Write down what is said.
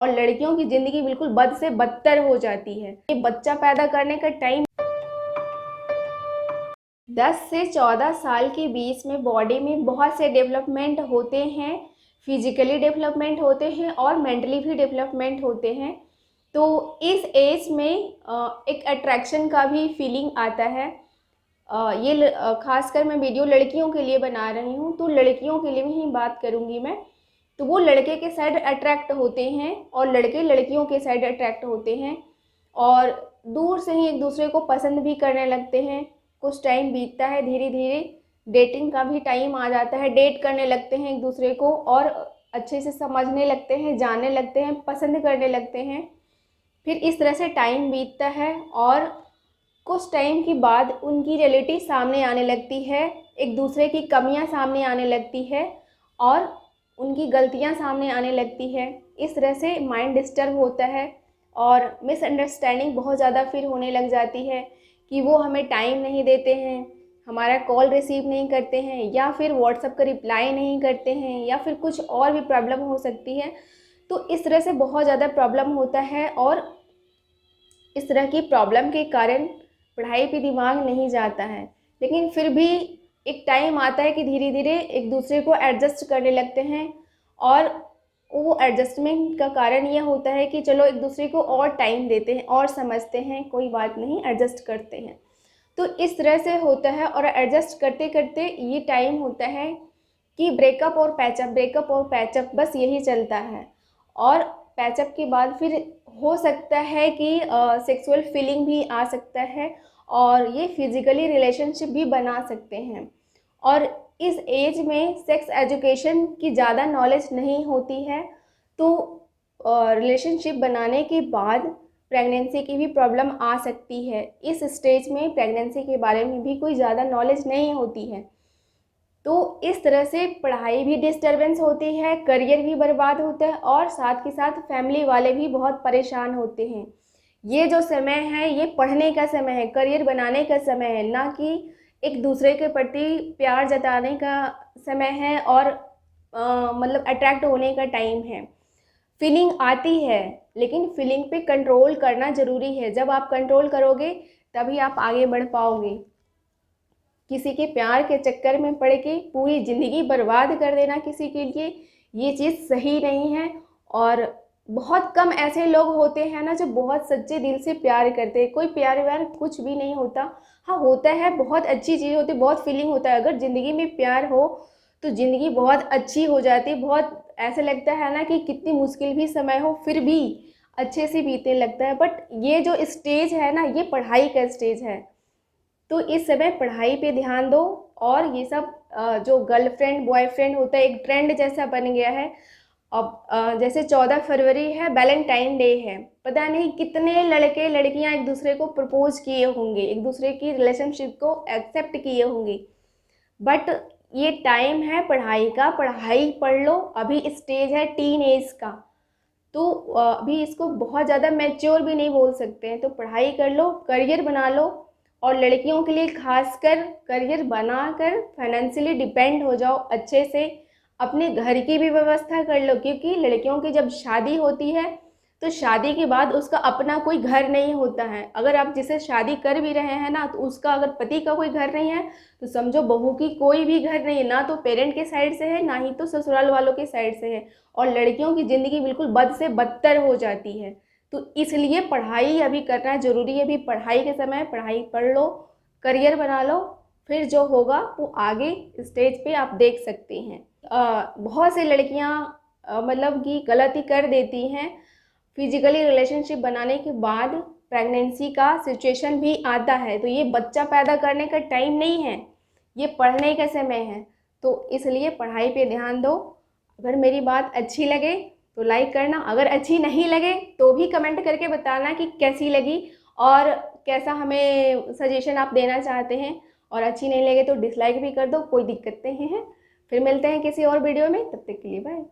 और लड़कियों की ज़िंदगी बिल्कुल बद से बदतर हो जाती है। ये बच्चा पैदा करने का टाइम 10 से 14 साल के बीच में बॉडी में बहुत से डेवलपमेंट होते हैं। फिजिकली डेवलपमेंट होते हैं और मेंटली भी डेवलपमेंट होते हैं। तो इस एज में एक अट्रैक्शन का भी फीलिंग आता है। खासकर मैं वीडियो लड़कियों के लिए बना रही हूँ, तो लड़कियों के लिए ही बात करूँगी मैं। तो वो लड़के के साइड अट्रैक्ट होते हैं और लड़के लड़कियों के साइड अट्रैक्ट होते हैं और दूर से ही एक दूसरे को पसंद भी करने लगते हैं। कुछ टाइम बीतता है, धीरे धीरे डेटिंग का भी टाइम आ जाता है, डेट करने लगते हैं एक दूसरे को और अच्छे से समझने लगते हैं, जानने लगते हैं, पसंद करने लगते हैं। फिर इस तरह से टाइम बीतता है और कुछ टाइम के बाद उनकी रियलिटी सामने आने लगती है, एक दूसरे की कमियां सामने आने लगती है और उनकी गलतियां सामने आने लगती है। इस तरह से माइंड डिस्टर्ब होता है और मिसअंडरस्टैंडिंग बहुत ज़्यादा फिर होने लग जाती है कि वो हमें टाइम नहीं देते हैं, हमारा कॉल रिसीव नहीं करते हैं या फिर व्हाट्सएप का रिप्लाई नहीं करते हैं या फिर कुछ और भी प्रॉब्लम हो सकती है। तो इस तरह से बहुत ज़्यादा प्रॉब्लम होता है और इस तरह की प्रॉब्लम के कारण पढ़ाई पे दिमाग नहीं जाता है। लेकिन फिर भी एक टाइम आता है कि धीरे धीरे एक दूसरे को एडजस्ट करने लगते हैं और वो एडजस्टमेंट का कारण यह होता है कि चलो एक दूसरे को और टाइम देते हैं और समझते हैं, कोई बात नहीं, एडजस्ट करते हैं। तो इस तरह से होता है और एडजस्ट करते करते ये टाइम होता है कि ब्रेकअप और पैचअप, ब्रेकअप और पैचअप, बस यही चलता है। और पैचअप के बाद फिर हो सकता है कि सेक्सुअल फीलिंग भी आ सकता है और ये फिजिकली रिलेशनशिप भी बना सकते हैं। और इस एज में सेक्स एजुकेशन की ज़्यादा नॉलेज नहीं होती है, तो रिलेशनशिप बनाने के बाद प्रेगनेंसी की भी प्रॉब्लम आ सकती है। इस स्टेज में प्रेगनेंसी के बारे में भी कोई ज़्यादा नॉलेज नहीं होती है, तो इस तरह से पढ़ाई भी डिस्टर्बेंस होती है, करियर भी बर्बाद होता है और साथ के साथ फैमिली वाले भी बहुत परेशान होते हैं। ये जो समय है ये पढ़ने का समय है, करियर बनाने का समय है, ना कि एक दूसरे के प्रति प्यार जताने का समय है और मतलब अट्रैक्ट होने का टाइम है। फीलिंग आती है लेकिन फीलिंग पे कंट्रोल करना ज़रूरी है। जब आप कंट्रोल करोगे तभी आप आगे बढ़ पाओगे। किसी के प्यार के चक्कर में पड़ के पूरी ज़िंदगी बर्बाद कर देना किसी के लिए, ये चीज़ सही नहीं है। और बहुत कम ऐसे लोग होते हैं ना जो बहुत सच्चे दिल से प्यार करते हैं। कोई प्यार व्यार कुछ भी नहीं होता, हाँ होता है, बहुत अच्छी चीज़ होती है, बहुत फीलिंग होता है। अगर ज़िंदगी में प्यार हो तो ज़िंदगी बहुत अच्छी हो जाती है। बहुत ऐसा लगता है ना कि कितनी मुश्किल भी समय हो फिर भी अच्छे से बीतने लगता है। बट ये जो स्टेज है ना, ये पढ़ाई का स्टेज है, तो इस समय पढ़ाई पे ध्यान दो। और ये सब जो गर्लफ्रेंड बॉयफ्रेंड होता है एक ट्रेंड जैसा बन गया है। अब जैसे 14 फरवरी है, वैलेंटाइन डे है, पता नहीं कितने लड़के लड़कियां एक दूसरे को प्रपोज किए होंगे, एक दूसरे की रिलेशनशिप को एक्सेप्ट किए होंगे। बट ये टाइम है पढ़ाई का, पढ़ाई पढ़ लो। अभी स्टेज है टीन एज का, तो अभी इसको बहुत ज़्यादा मैच्योर भी नहीं बोल सकते हैं। तो पढ़ाई कर लो, करियर बना लो और लड़कियों के लिए खासकर करियर बनाकर फाइनेंशियली डिपेंड हो जाओ अच्छे से। अपने घर की भी व्यवस्था कर लो, क्योंकि लड़कियों की जब शादी होती है तो शादी के बाद उसका अपना कोई घर नहीं होता है। अगर आप जिसे शादी कर भी रहे हैं ना, तो उसका अगर पति का कोई घर नहीं है तो समझो बहू की कोई भी घर नहीं है, ना तो पेरेंट के साइड से है ना ही तो ससुराल वालों के साइड से है। और लड़कियों की ज़िंदगी बिल्कुल बद से बदतर हो जाती है। तो इसलिए पढ़ाई अभी करना ज़रूरी है। अभी पढ़ाई के समय पढ़ाई पढ़ लो, करियर बना लो, फिर जो होगा वो आगे स्टेज पे आप देख सकते हैं। बहुत सी लड़कियां मतलब कि गलती कर देती हैं। फिजिकली रिलेशनशिप बनाने के बाद प्रेगनेंसी का सिचुएशन भी आता है, तो ये बच्चा पैदा करने का टाइम नहीं है, ये पढ़ने का समय है। तो इसलिए पढ़ाई पे ध्यान दो। अगर मेरी बात अच्छी लगे तो लाइक करना, अगर अच्छी नहीं लगे तो भी कमेंट करके बताना कि कैसी लगी और कैसा हमें सजेशन आप देना चाहते हैं। और अच्छी नहीं लगे तो डिसलाइक भी कर दो, कोई दिक्कत नहीं है। फिर मिलते हैं किसी और वीडियो में, तब तक के लिए बाय।